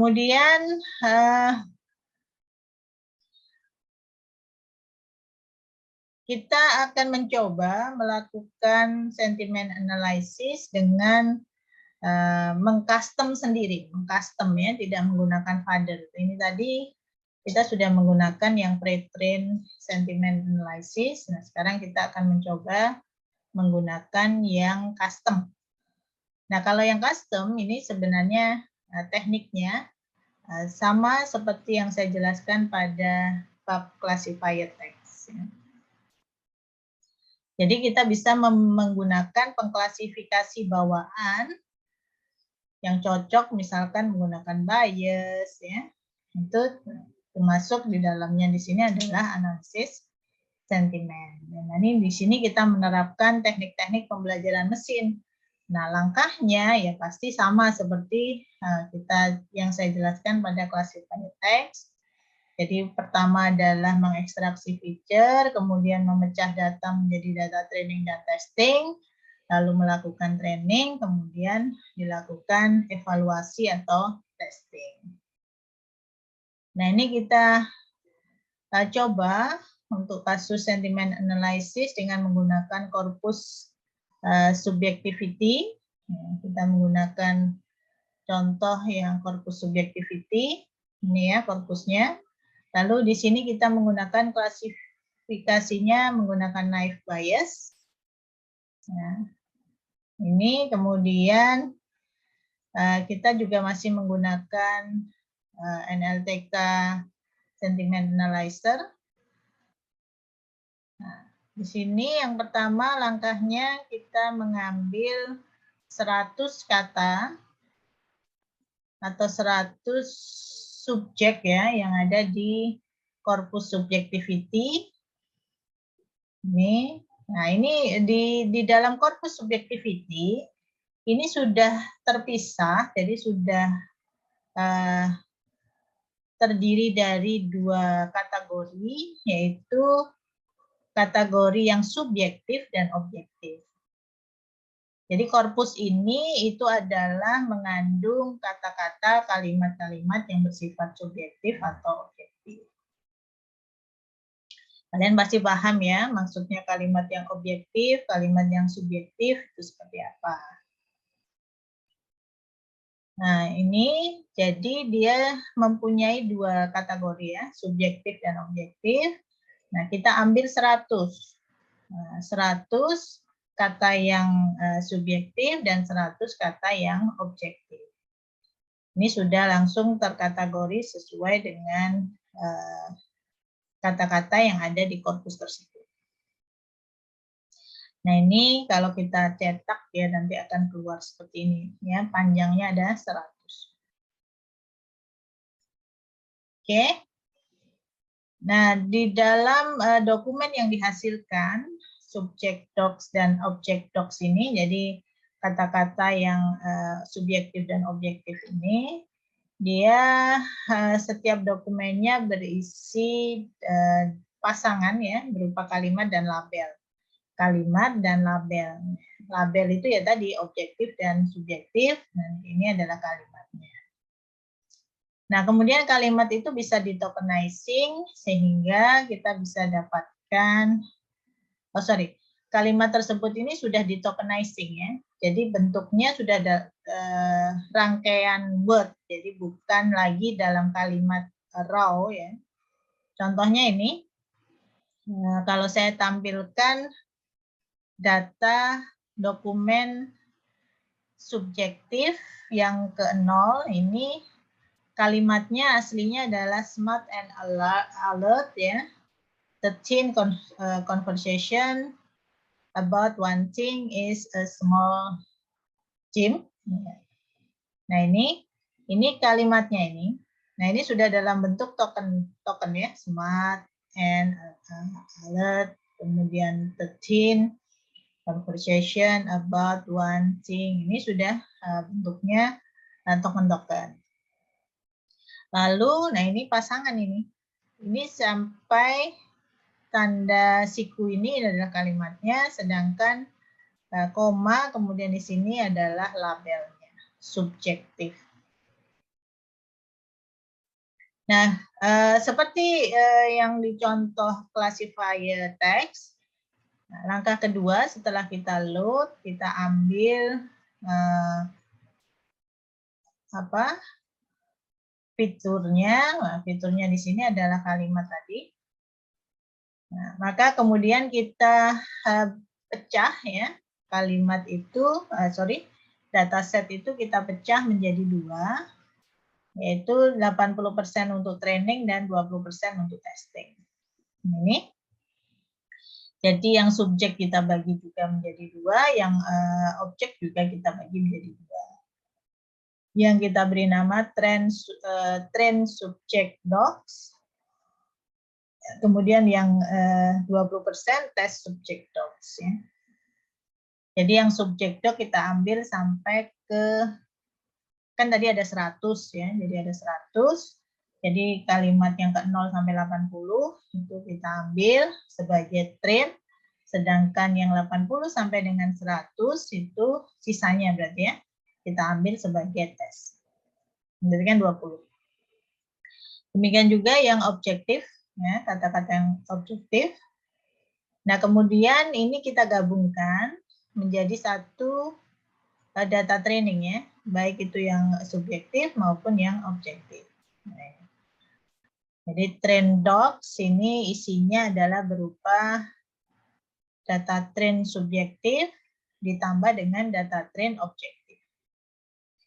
Kemudian kita akan mencoba melakukan sentiment analysis dengan mengcustom sendiri, mengcustom ya, tidak menggunakan father. Ini tadi kita sudah menggunakan yang pre-train sentiment analysis. Nah, sekarang kita akan mencoba menggunakan yang custom. Nah, kalau yang custom ini sebenarnya tekniknya sama seperti yang saya jelaskan pada bab classifier text. Jadi kita bisa menggunakan pengklasifikasi bawaan yang cocok, misalkan menggunakan bias, ya. Itu termasuk di dalamnya di sini adalah analisis sentimen. Dan ini di sini kita menerapkan teknik-teknik pembelajaran mesin. Nah, langkahnya ya pasti sama seperti kita yang saya jelaskan pada classifier text. Jadi pertama adalah mengekstraksi feature, kemudian memecah data menjadi data training dan testing, lalu melakukan training, kemudian dilakukan evaluasi atau testing. Nah, ini kita coba untuk kasus sentiment analysis dengan menggunakan korpus subjectivity. Kita menggunakan contoh yang korpus subjectivity. Ini ya korpusnya. Lalu di sini kita menggunakan klasifikasinya menggunakan naive bias. Nah, ini kemudian kita juga masih menggunakan NLTK Sentiment Analyzer. Nah, di sini yang pertama langkahnya kita mengambil 100 kata atau 100 subjek ya yang ada di korpus subjectivity. Nah ini di dalam korpus subjectivity ini sudah terpisah, jadi sudah terdiri dari 2 kategori, yaitu kategori yang subjektif dan objektif. Jadi korpus ini itu adalah mengandung kata-kata, kalimat-kalimat yang bersifat subjektif atau objektif. Kalian pasti paham ya, maksudnya kalimat yang objektif, kalimat yang subjektif itu seperti apa. Nah, ini jadi dia mempunyai 2 kategori ya, subjektif dan objektif. Nah, kita ambil 100. Nah, 100 kata yang subjektif dan 100 kata yang objektif. Ini sudah langsung terkategori sesuai dengan kata-kata yang ada di korpus tersebut. Nah, ini kalau kita cetak ya nanti akan keluar seperti ini ya, panjangnya ada 100. Oke. Nah, di dalam dokumen yang dihasilkan subject docs dan object docs ini, jadi kata-kata yang subjektif dan objektif ini, dia setiap dokumennya berisi pasangan ya, berupa kalimat dan label. Kalimat dan label. Label itu ya tadi objektif dan subjektif, dan ini adalah kalimatnya. Nah, kemudian kalimat itu bisa di-tokenizing sehingga kita bisa dapatkan, kalimat tersebut ini sudah di-tokenizing ya. Jadi bentuknya sudah ada rangkaian word, jadi bukan lagi dalam kalimat raw ya. Contohnya ini, kalau saya tampilkan data dokumen subjektif yang ke-0 ini kalimatnya aslinya adalah smart and alert ya. The teen conversation about one thing is a small gym. Nah ini kalimatnya ini. Nah ini sudah dalam bentuk token ya, smart and alert, kemudian the teen conversation about one thing. Ini sudah bentuknya token. Lalu, nah ini pasangan ini. Ini sampai tanda siku ini adalah kalimatnya, sedangkan koma kemudian di sini adalah labelnya, subjektif. Nah, seperti yang di contoh classifier text, nah, langkah kedua setelah kita load, kita ambil fiturnya. Nah, fiturnya di sini adalah kalimat tadi. Nah, maka kemudian kita pecah ya kalimat itu, dataset itu kita pecah menjadi 2, yaitu 80% untuk training dan 20% untuk testing. Ini. Jadi yang subjek kita bagi juga menjadi 2, yang objek juga kita bagi menjadi 2. Yang kita beri nama train subject docs. Kemudian yang 20% test subject docs. Ya. Jadi yang subject doc kita ambil sampai ke, kan tadi ada 100 ya, jadi ada 100. Jadi kalimat yang ke 0 sampai 80 itu kita ambil sebagai train, sedangkan yang 80 sampai dengan 100 itu sisanya berarti ya, kita ambil sebagai tes. Berarti kan 20. Demikian juga yang objektif, ya, kata-kata yang objektif. Nah, kemudian ini kita gabungkan menjadi satu data training ya, baik itu yang subjektif maupun yang objektif. Jadi train docs ini isinya adalah berupa data train subjektif ditambah dengan data train objektif.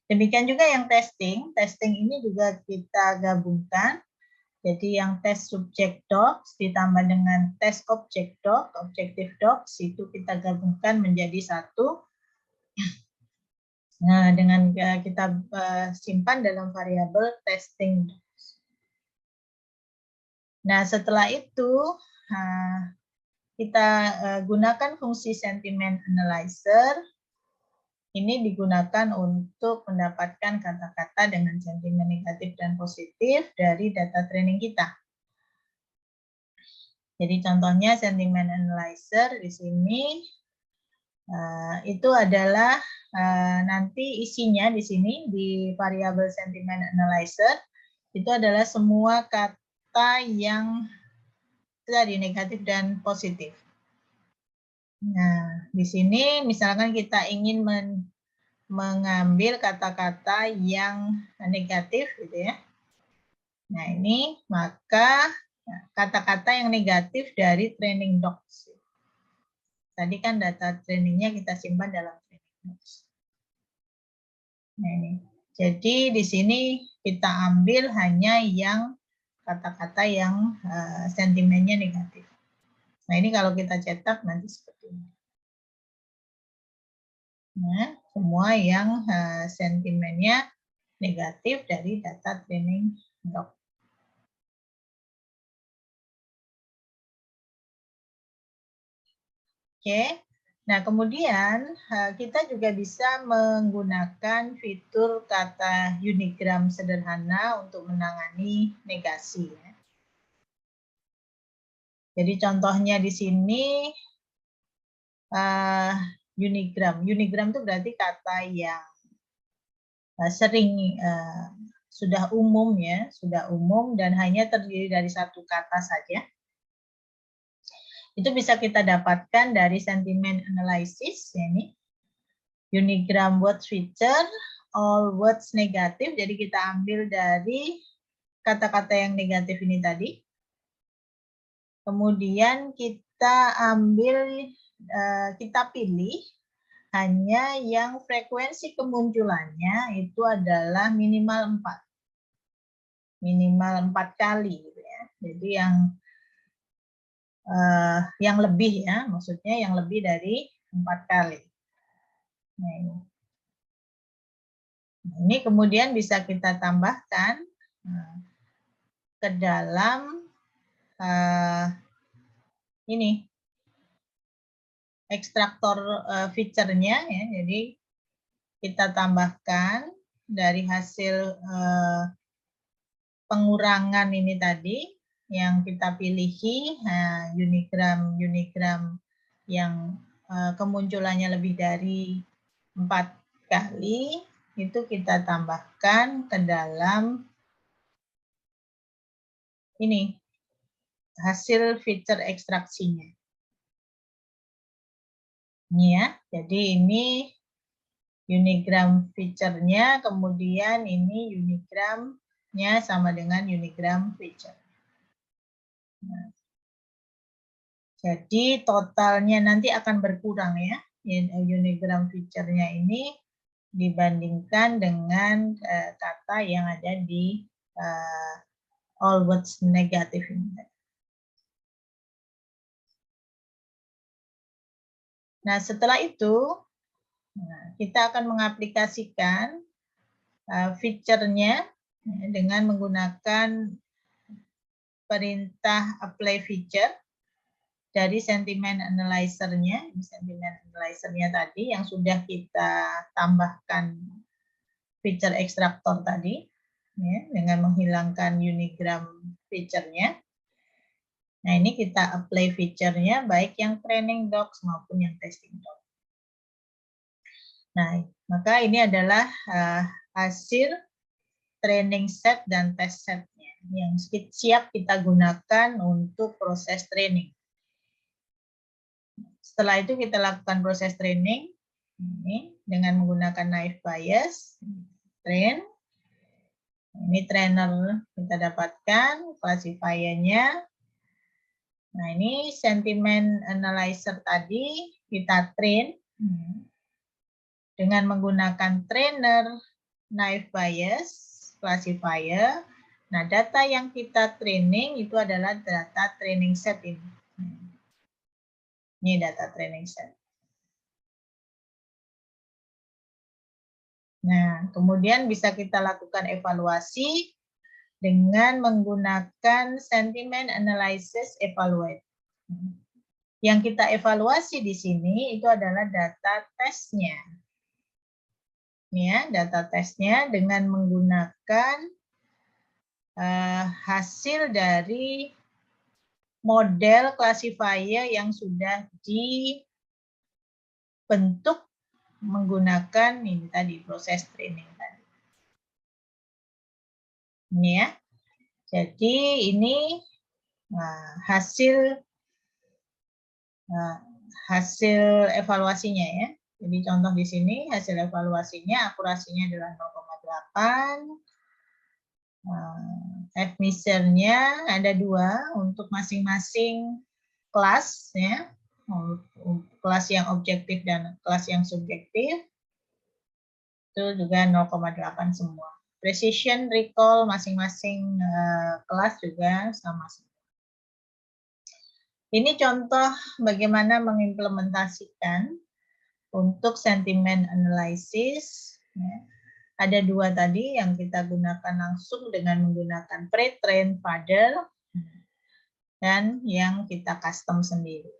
Demikian juga yang testing, testing ini juga kita gabungkan. Jadi yang tes subject docs ditambah dengan tes object doc, objective docs itu kita gabungkan menjadi satu. Nah, dengan kita simpan dalam variabel testing. Nah, setelah itu kita gunakan fungsi sentiment analyzer. Ini digunakan untuk mendapatkan kata-kata dengan sentimen negatif dan positif dari data training kita. Jadi contohnya sentiment analyzer di sini itu adalah nanti isinya di sini di variabel sentiment analyzer itu adalah semua kata yang tadi negatif dan positif. Nah, di sini misalkan kita ingin mengambil kata-kata yang negatif gitu ya. Nah, ini maka kata-kata yang negatif dari training docs. Tadi kan data trainingnya kita simpan dalam training docs. Nah, ini. Jadi di sini kita ambil hanya yang kata-kata yang sentimennya negatif. Nah, ini kalau kita cetak nanti seperti ini. Nah, semua yang sentimennya negatif dari data training doc. Oke. Nah, kemudian kita juga bisa menggunakan fitur kata unigram sederhana untuk menangani negasi. Ya. Jadi contohnya di sini unigram. Unigram itu berarti kata yang sering sudah umum ya, sudah umum dan hanya terdiri dari satu kata saja. Itu bisa kita dapatkan dari sentiment analysis ya ini. Unigram words feature, all words negatif. Jadi kita ambil dari kata-kata yang negatif ini tadi. Kemudian kita ambil, kita pilih hanya yang frekuensi kemunculannya itu adalah minimal 4. Minimal 4 kali gitu ya. Jadi yang lebih ya, maksudnya yang lebih dari 4 kali. Nah, ini kemudian bisa kita tambahkan ke dalam ini ekstraktor feature-nya ya. Jadi kita tambahkan dari hasil pengurangan ini tadi yang kita pilihi unigram yang kemunculannya lebih dari 4 kali itu kita tambahkan ke dalam ini hasil feature ekstraksinya. Ini ya, jadi ini unigram feature-nya, kemudian ini unigramnya sama dengan unigram feature. Nah, jadi totalnya nanti akan berkurang ya, unigram feature-nya ini dibandingkan dengan kata yang ada di all words negatif ini. Nah, setelah itu kita akan mengaplikasikan feature-nya dengan menggunakan perintah apply feature dari sentiment analyzer-nya. Sentiment analyzer-nya tadi yang sudah kita tambahkan feature extractor tadi ya, dengan menghilangkan unigram feature-nya. Nah, ini kita apply feature-nya baik yang training docs maupun yang testing docs. Nah, maka ini adalah hasil training set dan test setnya yang siap kita gunakan untuk proses training. Setelah itu kita lakukan proses training ini dengan menggunakan naive Bayes, train. Ini trainer kita dapatkan, classifiernya. Nah, ini sentiment analyzer tadi kita train dengan menggunakan trainer, naive Bayes, classifier. Nah, data yang kita training itu adalah data training set ini. Ini data training set. Nah, kemudian bisa kita lakukan evaluasi dengan menggunakan sentiment analysis evaluate. Yang kita evaluasi di sini itu adalah data tesnya. Ya, data tesnya dengan menggunakan hasil dari model classifier yang sudah dibentuk menggunakan ini tadi proses training tadi. Ini ya. Jadi ini hasil evaluasinya ya. Jadi contoh di sini hasil evaluasinya akurasinya adalah 0,8. F-measure-nya ada 2 untuk masing-masing kelas ya. Kelas yang objektif dan kelas yang subjektif. Itu juga 0,8 semua. Precision, recall masing-masing kelas juga sama. Ini contoh bagaimana mengimplementasikan untuk sentiment analysis. Ya. Ada 2 tadi yang kita gunakan langsung dengan menggunakan pre-trained further dan yang kita custom sendiri.